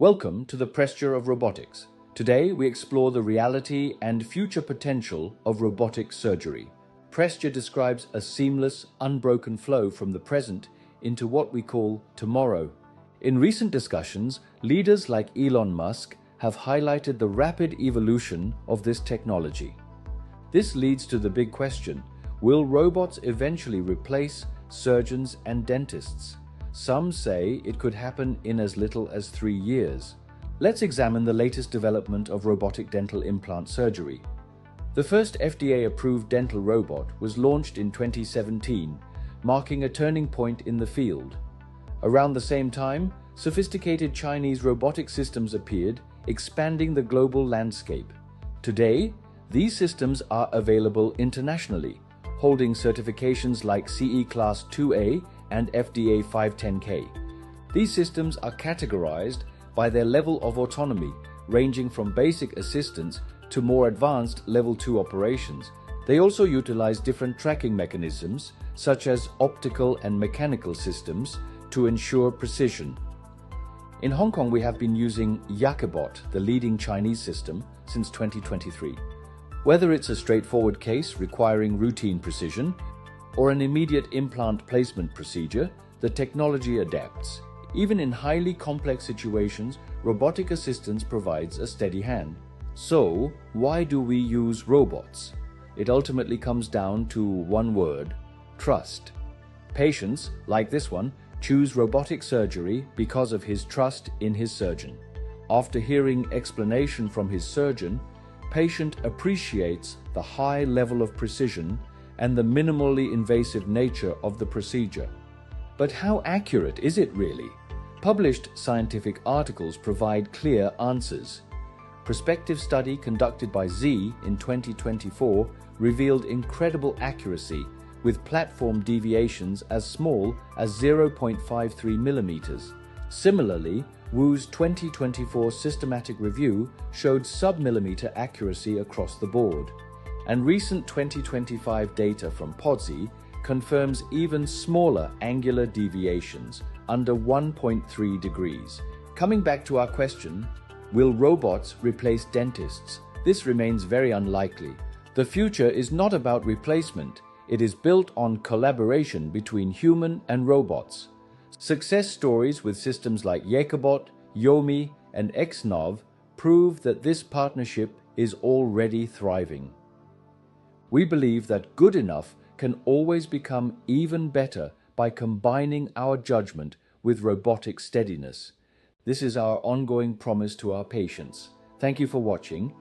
Welcome to the Presture of Robotics. Today we explore the reality and future potential of robotic surgery. Presture describes a seamless, unbroken flow from the present into what we call tomorrow. In recent discussions, leaders like Elon Musk have highlighted the rapid evolution of this technology. This leads to the big question: will robots eventually replace surgeons and dentists? Some say it could happen in as little as 3 years. Let's examine the latest development of robotic dental implant surgery. The first FDA-approved dental robot was launched in 2017, marking a turning point in the field. Around the same time, sophisticated Chinese robotic systems appeared, expanding the global landscape. Today, these systems are available internationally, holding certifications like CE Class 2A and FDA 510K. These systems are categorized by their level of autonomy, ranging from basic assistance to more advanced Level 2 operations. They also utilize different tracking mechanisms, such as optical and mechanical systems, to ensure precision. In Hong Kong, we have been using Yakebot, the leading Chinese system, since 2023. Whether it's a straightforward case requiring routine precision, or an immediate implant placement procedure, the technology adapts. Even in highly complex situations, robotic assistance provides a steady hand. So, why do we use robots? It ultimately comes down to one word: trust. Patients, like this one, choose robotic surgery because of his trust in his surgeon. After hearing explanation from his surgeon, patient appreciates the high level of precision and the minimally invasive nature of the procedure. But how accurate is it really? Published scientific articles provide clear answers. Prospective study conducted by Z in 2024 revealed incredible accuracy, with platform deviations as small as 0.53 millimeters. Similarly, Wu's 2024 systematic review showed sub-millimeter accuracy across the board. And recent 2025 data from PODSI confirms even smaller angular deviations, under 1.3 degrees. Coming back to our question, will robots replace dentists? This remains very unlikely. The future is not about replacement, it is built on collaboration between human and robots. Success stories with systems like Yakebot, Yomi, and XNOV prove that this partnership is already thriving. We believe that good enough can always become even better by combining our judgment with robotic steadiness. This is our ongoing promise to our patients. Thank you for watching.